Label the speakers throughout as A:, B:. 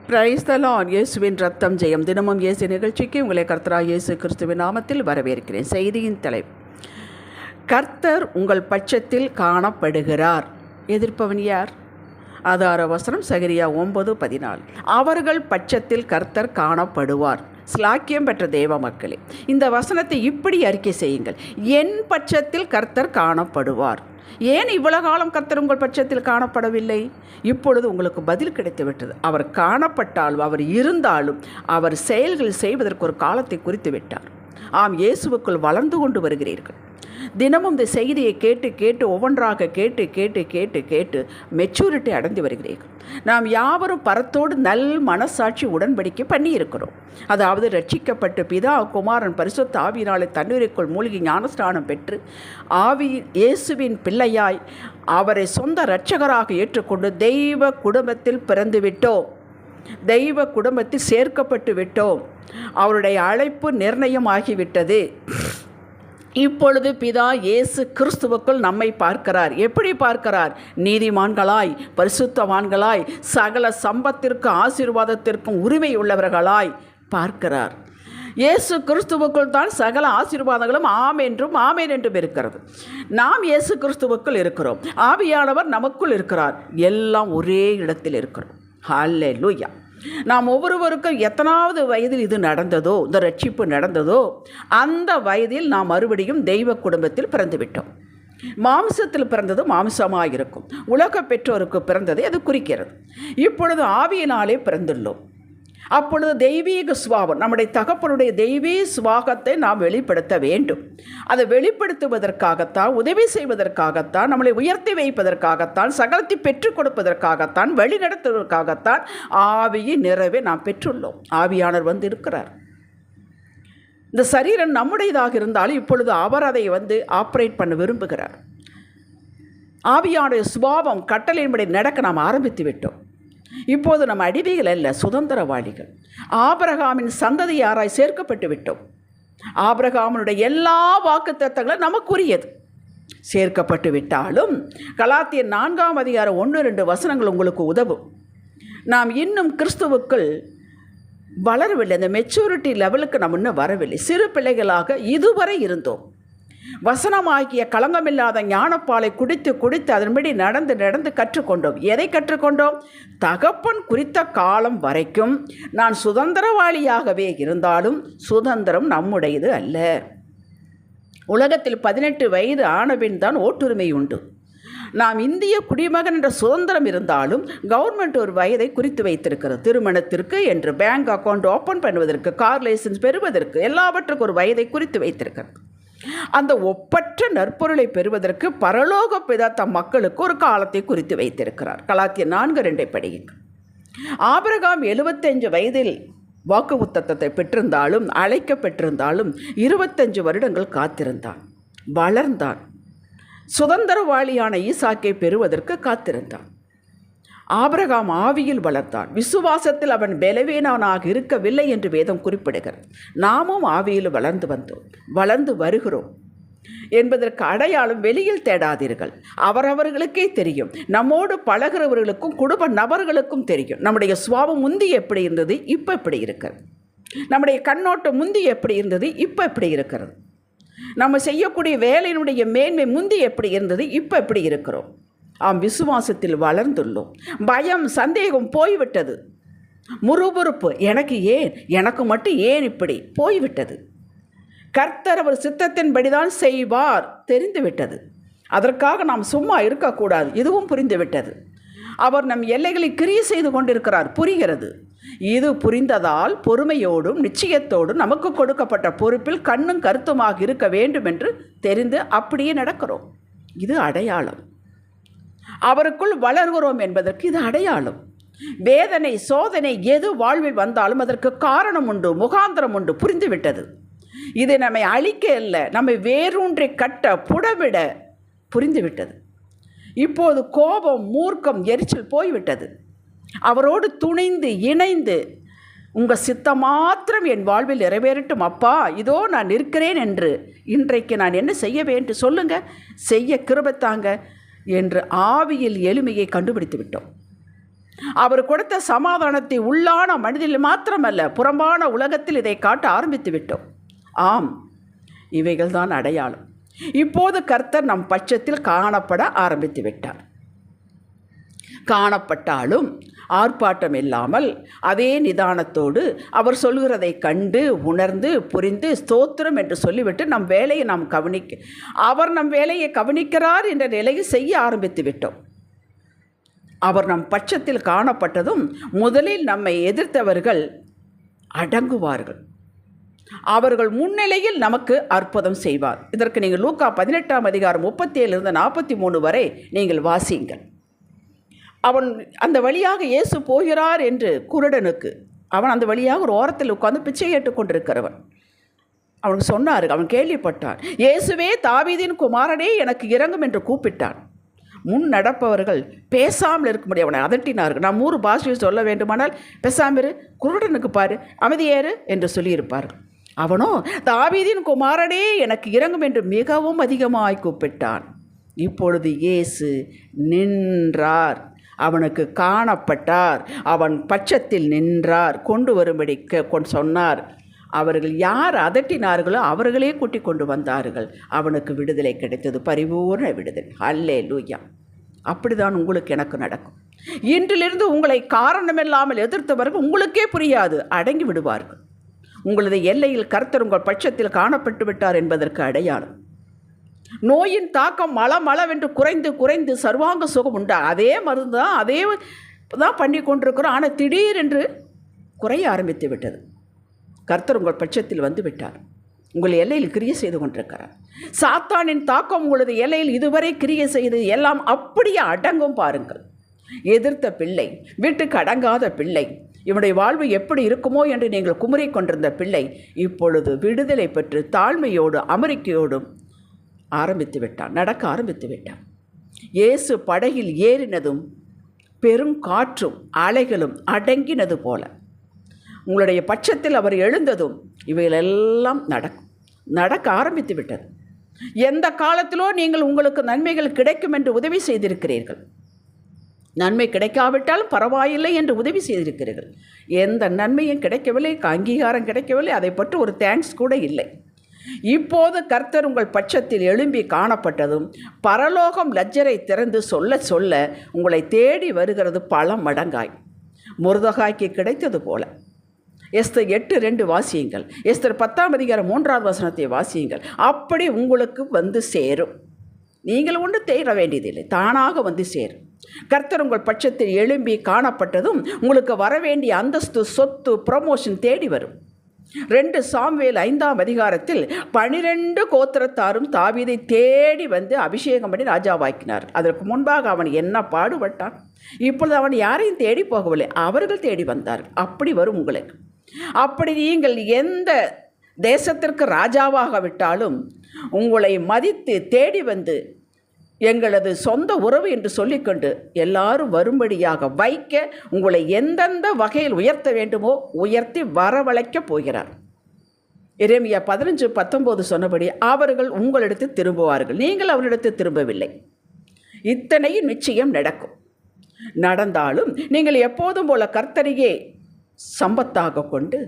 A: Praise the Lord. இயேசுவின் ரத்தம் ஜெயம். தினமும் இயேசு நிகழ்ச்சிக்கு உங்களை கர்த்தராகிய இயேசு கிறிஸ்துவின் நாமத்தில் வரவேற்கிறேன். செய்தியின் தலைப்பு: கர்த்தர் உங்கள் பட்சத்தில் காணப்படுகிறார். எதிர்ப்பவன் யார்? ஆதார வசனம் சகரியா 9:14. அவர்கள் பட்சத்தில் கர்த்தர் காணப்படுவார். ஸ்லாக்கியம் பெற்ற தேவ மக்களே, இந்த வசனத்தை இப்படி அறிக்கை செய்யுங்கள்: என் பட்சத்தில் கர்த்தர் காணப்படுவார். ஏன் இவ்வளவு காலம் கர்த்தர் உங்கள் பட்சத்தில் காணப்படவில்லை? இப்பொழுது உங்களுக்கு பதில் கிடைத்துவிட்டது. அவர் காணப்பட்டாலும், அவர் இருந்தாலும், அவர் செயல்கள் செய்வதற்கு ஒரு காலத்தை குறித்து விட்டார். ஆம், இயேசுவுக்குள் வளர்ந்து கொண்டு வருகிறீர்கள். தினமும் இந்த செய்தியை கேட்டு கேட்டு ஒவ்வொன்றாக கேட்டு கேட்டு கேட்டு கேட்டு மெச்சூரிட்டி அடைந்து வருகிறீர்கள். நாம் யாவரும் பரத்தோடு நல் மனசாட்சி உடன்படிக்கை பண்ணி இருக்கிறோம். அதாவது ரட்சிக்கப்பட்டு பிதா குமாரன் பரிசுத்த ஆவியினாலே தண்ணீருக்குள் மூழ்கி ஞானஸ்நானம் பெற்று ஆவி இயேசுவின் பிள்ளையாய் அவரை சொந்த இரட்சகராக ஏற்றுக்கொண்டு தெய்வ குடும்பத்தில் பிறந்து விட்டோம். தெய்வ குடும்பத்தில் சேர்க்கப்பட்டு விட்டோம். அவருடைய அழைப்பு நிர்ணயமாகிவிட்டது. இப்பொழுது பிதா இயேசு கிறிஸ்துவுக்குள் நம்மை பார்க்கிறார். எப்படி பார்க்கிறார்? நீதிமான்களாய், பரிசுத்தவான்களாய், சகல சம்பத்திற்கு ஆசீர்வாதத்திற்கும் உரிமை உள்ளவர்களாய் பார்க்கிறார். இயேசு கிறிஸ்துவுக்குள் தான் சகல ஆசீர்வாதங்களும் ஆமென்றும் ஆமென் என்றும் இருக்கிறது. நாம் இயேசு கிறிஸ்துவுக்குள் இருக்கிறோம். ஆவியானவர் நமக்குள் இருக்கிறார். எல்லாம் ஒரே இடத்தில் இருக்கிறோம். ஹல்லேலூயா. நாம் ஒவ்வொருவருக்கும் எத்தனாவது வயதில் இது நடந்ததோ, இந்த ரட்சிப்பு நடந்ததோ, அந்த வயதில் நாம் மறுபடியும் தெய்வ குடும்பத்தில் பிறந்துவிட்டோம். மாம்சத்தில் பிறந்தது மாம்சமாக இருக்கும். உலக பெற்றோருக்கு பிறந்ததை அது குறிக்கிறது. இப்பொழுது ஆவியினாலே பிறந்துள்ளோம். அப்பொழுது தெய்வீக சுவாபம், நம்முடைய தகப்பனுடைய தெய்வீக சுவாகத்தை நாம் வெளிப்படுத்த வேண்டும். அதை வெளிப்படுத்துவதற்காகத்தான், உதவி செய்வதற்காகத்தான், நம்மளை உயர்த்தி வைப்பதற்காகத்தான், சகலத்தை பெற்றுக் கொடுப்பதற்காகத்தான், வழிநடத்துவதற்காகத்தான் ஆவியின் நிறைவை நாம் பெற்றுள்ளோம். ஆவியானவர் வந்து இருக்கிறார். இந்த சரீரம் நம்முடையதாக இருந்தாலும் இப்பொழுது அவர் அதை ஆப்ரேட் பண்ண விரும்புகிறார். ஆவியானுடைய சுபாவம் கட்டளையின்படி நடக்க நாம் ஆரம்பித்து விட்டோம். இப்போது நம்ம அடிமைகள் அல்ல, சுதந்திரவாளிகள். ஆபிரகாமின் சந்ததியாராய் சேர்க்கப்பட்டு விட்டோம். ஆபிரகாமினுடைய எல்லா வாக்குத்தத்தங்களும் நமக்குரியது. சேர்க்கப்பட்டு விட்டாலும் கலாத்தியர் 4:1-2 வசனங்கள் உங்களுக்கு உதவும். நாம் இன்னும் கிறிஸ்துவுக்குள் வளரவில்லை. அந்த மெச்சூரிட்டி லெவலுக்கு நாம் இன்னும் வரவில்லை. சிறு பிள்ளைகளாக இதுவரை இருந்தோம். வசனமாகிய களங்கமில்லாத ஞானப்பாலை குடித்து குடித்து அதன்படி நடந்து நடந்து கற்றுக்கொண்டோம். எதை கற்றுக்கொண்டோம்? தகப்பன் குறித்த காலம் வரைக்கும் நான் சுதந்திரவாளியாகவே இருந்தாலும் சுதந்திரம் நம்முடையது அல்ல. உலகத்தில் 18 வயது ஆனபின் தான் ஓட்டுரிமை உண்டு. நாம் இந்திய குடிமகன் என்ற சுதந்திரம் இருந்தாலும் கவர்மெண்ட் ஒரு வயதை குறித்து வைத்திருக்கிறது. திருமணத்திற்கு என்று பேங்க் அக்கௌண்ட் ஓப்பன் பண்ணுவதற்கு, கார் லைசன்ஸ் பெறுவதற்கு, எல்லாவற்றுக்கும் ஒரு வயதை குறித்து வைத்திருக்கிறது. அந்த ஒப்பற்ற நற்பொருளை பெறுவதற்கு பரலோக பிதா தம் மக்களுக்கு ஒரு காலத்தை குறித்து வைத்திருக்கிறார். கலாத்தியர் 4:2 படியுங்கள். ஆபிரகாம் 75 வயதில் வாக்குத்தத்தத்தை பெற்றிருந்தாலும், அழைக்கப்பட்டிருந்தாலும் 25 வருடங்கள் காத்திருந்தான், வளர்ந்தான். சுதந்திரவாளியான ஈசாக்கை பெறுவதற்கு காத்திருந்தான். ஆபிரகாம் ஆவியில் வளர்ந்தான். விசுவாசத்தில் அவன் பலவீனனாக இருக்கவில்லை என்று வேதம் குறிப்பிடுகிறது. நாமும் ஆவியில் வளர்ந்து வந்தோம், வளர்ந்து வருகிறோம் என்பதற்கு அடையாளம் வெளியில் தேடாதீர்கள். அவரவர்களுக்கே தெரியும். நம்மோடு பழகிறவர்களுக்கும் குடும்ப நபர்களுக்கும் தெரியும். நம்முடைய சுவாபம் முந்தி எப்படி இருந்தது, இப்போ எப்படி இருக்கிறது. நம்முடைய கண்ணோட்டம் முந்தி எப்படி இருந்தது, இப்போ எப்படி இருக்கிறது. நம்ம செய்யக்கூடிய வேலையினுடைய மேன்மை முந்தி எப்படி இருந்தது, இப்போ எப்படி இருக்கிறோம். ஆம், விசுவாசத்தில் வளர்ந்துள்ளோம். பயம், சந்தேகம் போய்விட்டது. முறுமுறுப்பு, எனக்கு ஏன், எனக்கு மட்டும் ஏன் இப்படி போய்விட்டது. கர்த்தர் அவர் சித்தத்தின்படிதான் செய்வார் தெரிந்துவிட்டது. அதற்காக நாம் சும்மா இருக்கக்கூடாது, இதுவும் புரிந்துவிட்டது. அவர் நம் எல்லைகளை கிரியை செய்து கொண்டிருக்கிறார், புரிகிறது. இது புரிந்ததால் பொறுமையோடும் நிச்சயத்தோடும் நமக்கு கொடுக்கப்பட்ட பொறுப்பில் கண்ணும் கருத்துமாக இருக்க வேண்டும் என்று தெரிந்து அப்படியே நடக்கிறோம். இது அடையாளம். அவருக்குள் வளர்கிறோம் என்பதற்கு இது அடையாளம். வேதனை, சோதனை எது வாழ்வில் வந்தாலும் அதற்கு காரணம் உண்டு, முகாந்திரம் உண்டு, புரிந்துவிட்டது. இது நம்மை அழிக்க அல்ல, நம்மை வேரூன்றி கட்ட புடவிட புரிந்துவிட்டது. இப்போது கோபம், மூர்க்கம், எரிச்சல் போய்விட்டது. அவரோடு துணிந்து இணைந்து உங்கள் சித்தம் மாத்திரம் என் வாழ்வில் நிறைவேறட்டும் அப்பா, இதோ நான் இருக்கிறேன் என்று இன்றைக்கு நான் என்ன செய்ய வேண்டும் சொல்லுங்க, செய்ய கிருபை தாங்க என்று ஆவியில் எளிமையை கண்டுபிடித்து விட்டோம். அவர் கொடுத்த சமாதானத்தை உள்ளான மனிதனில் மாத்திரமல்ல, புறம்பான உலகத்தில் இதை காட்ட ஆரம்பித்து விட்டோம். ஆம், இவைகள் தான் அடையாளம். இப்போது கர்த்தர் நம் பட்சத்தில் காணப்பட ஆரம்பித்து விட்டார். காணப்பட்டாலும் ஆர்ப்பாட்டம் இல்லாமல் அதே நிதானத்தோடு அவர் சொல்கிறதை கண்டு உணர்ந்து புரிந்து ஸ்தோத்திரம் என்று சொல்லிவிட்டு நம் வேலையை நாம் அவர் நம் வேலையை கவனிக்கிறார் என்ற நிலையை செய்ய ஆரம்பித்து விட்டோம். அவர் நம் பட்சத்தில் காணப்பட்டதும் முதலில் நம்மை எதிர்த்தவர்கள் அடங்குவார்கள். அவர்கள் முன்னிலையில் நமக்கு அற்புதம் செய்வார். இதற்கு நீங்கள் லூக்கா 18ஆம் அதிகாரம் 37 43 வரை நீங்கள் வாசியுங்கள். அவன் அந்த வழியாக இயேசு போகிறார் என்று குருடனுக்கு, அவன் அந்த வழியாக ஒரு ஓரத்தில் உட்கார்ந்து பிச்சை கேட்டுக்கொண்டிருக்கிறவன், அவனுக்கு சொன்னார். அவன் கேள்விப்பட்டான், இயேசுவே தாவீதின் குமாரனே எனக்கு இறங்கும் என்று கூப்பிட்டான். முன் நடப்பவர்கள் பேசாமல் இருக்க முடியும், அவனை அதட்டினார்கள். நாம் 3 பாஷையில் சொல்ல வேண்டுமானால், பேசாமிரு, குருடனுக்கு பாரு, அமைதியேறு என்று சொல்லியிருப்பார்கள். அவனோ தாவீதின் குமாரனே எனக்கு இறங்கும் என்று மிகவும் அதிகமாய் கூப்பிட்டான். இப்பொழுது இயேசு நின்றார், அவனுக்கு காணப்பட்டார், அவன் பட்சத்தில் நின்றார், கொண்டு வரும்படி சொன்னார். அவர்கள் யார் அதட்டினார்களோ அவர்களே கூட்டி கொண்டு வந்தார்கள். அவனுக்கு விடுதலை கிடைத்தது, பரிபூர்ண விடுதலை. அல்லேலூயா. அப்படிதான் உங்களுக்கு எனக்கு நடக்கும். இன்றிலிருந்து உங்களை காரணமில்லாமல் எதிர்த்தவர்கள் உங்களுக்கே புரியாது, அடங்கி விடுவார்கள். உங்களது எல்லையில் கர்த்தர் உங்கள் பட்சத்தில் காணப்பட்டு விட்டார் என்பதற்கு அடையாளம். நோயின் தாக்கம் மளமளவென்று குறைந்து குறைந்து சர்வாங்க சுகம் உண்டா, அதே மருந்து தான், அதே தான் பண்ணி கொண்டிருக்கிறோம். ஆனால் திடீரென்று குறைய ஆரம்பித்து விட்டது. கர்த்தர் உங்கள் பட்சத்தில் வந்து விட்டார், உங்கள் எல்லையில் கிரியை செய்து கொண்டிருக்கிறார். சாத்தானின் தாக்கம் உங்களது எல்லையில் இதுவரை கிரியை செய்து எல்லாம் அப்படியே அடங்கும். பாருங்கள், எதிர்த்த பிள்ளை, வீட்டுக்கு அடங்காத பிள்ளை, இவனுடைய வாழ்வு எப்படி இருக்குமோ என்று நீங்கள் குமுறி கொண்டிருந்த பிள்ளை இப்பொழுது விடுதலை பெற்று தாழ்மையோடு அமெரிக்கையோடும் ஆரம்பித்து விட்டான், நடக்க ஆரம்பித்து விட்டான். இயேசு படகில் ஏறினதும் பெருங்காற்றும் அலைகளும் அடங்கினது போல உங்களுடைய பட்சத்தில் அவர் எழுந்ததும் இவைகளெல்லாம் நடக்க ஆரம்பித்து விட்டது. எந்த காலத்திலோ நீங்கள் உங்களுக்கு நன்மைகள் கிடைக்கும் என்று உதவி செய்திருக்கிறீர்கள். நன்மை கிடைக்காவிட்டாலும் பரவாயில்லை என்று உதவி செய்திருக்கிறீர்கள். எந்த நன்மையும் கிடைக்கவில்லை, அங்கீகாரம் கிடைக்கவில்லை, அதை பற்றி ஒரு தேங்க்ஸ் கூட இல்லை. இப்போது கர்த்தர் உங்கள் பட்சத்தில் எழும்பி காணப்பட்டதும் பரலோகம் லஜ்ஜரை திறந்து சொல்ல சொல்ல உங்களை தேடி வருகிறது பல மடங்காய். முருதகாய்க்கு கிடைத்தது போல. எஸ்தர் 8:2 வாசியுங்கள். எஸ்தர் 10ஆம் அதிகாரம் 3வது வசனத்தை வாசியுங்கள். அப்படி உங்களுக்கு வந்து சேரும். நீங்கள் ஒன்று தேட வேண்டியதில்லை, தானாக வந்து சேரும். கர்த்தர் உங்கள் பட்சத்தில் எழும்பி காணப்பட்டதும் உங்களுக்கு வரவேண்டிய அந்தஸ்து, சொத்து, ப்ரமோஷன் தேடி வரும். 2 சாமுவேல் 5ஆம் அதிகாரத்தில் 12 கோத்திரத்தாரும் தாவீதை தேடி வந்து அபிஷேகம் பண்ணி ராஜாவாக்கினார். அதற்கு முன்பாக அவன் என்ன பாடுபட்டான். இப்பொழுது அவன் யாரையும் தேடி போகவில்லை, அவர்கள் தேடி வந்தார்கள். அப்படி வரும் உங்களுக்கு. அப்படி நீங்கள் எந்த தேசத்திற்கு ராஜாவாக விட்டாலும் உங்களை மதித்து தேடி வந்து எங்களது சொந்த உறவு என்று சொல்லிக்கொண்டு எல்லாரும் வரும்படியாக வைக்க உங்களை எந்தெந்த வகையில் உயர்த்த வேண்டுமோ உயர்த்தி வரவழைக்கப் போகிறார். எரேமியா 15:19 சொன்னபடி அவர்கள் உங்களிடத்தில் திரும்புவார்கள், நீங்கள் அவரிடத்தில் திரும்பவில்லை. இத்தனையும் நிச்சயம் நடக்கும். நடந்தாலும் நீங்கள் எப்போதும் போல கர்த்தரையே சம்பத்தாக கொண்டு,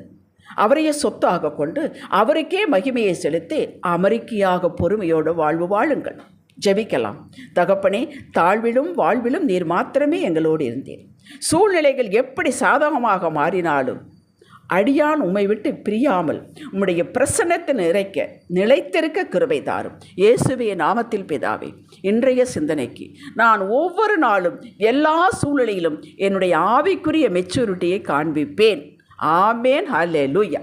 A: அவரையே சொத்தாக கொண்டு, அவருக்கே மகிமையை செலுத்தி அமெரிக்கையாக பொறுமையோடு வாழ்வு வாழுங்கள். ஜெபிக்கலாம். தகப்பனே, தாழ்விலும் வாழ்விலும் நீர் மாத்திரமே எங்களோடு இருந்தீர். சூழ்நிலைகள் எப்படி சாதகமாக மாறினாலும் அடியான் உம்மை விட்டு பிரியாமல் உம்முடைய பிரசன்னத்தை நிறைக்க நிலைத்திருக்க கிருபை தாரும். இயேசுவே நாமத்தில் பிதாவே, இன்றைய சிந்தனைக்கு நான் ஒவ்வொரு நாளும் எல்லா சூழ்நிலையிலும் என்னுடைய ஆவிக்குரிய மெச்சூரிட்டியை காண்பிப்பேன். ஆமேன். ஹல்லேலூயா.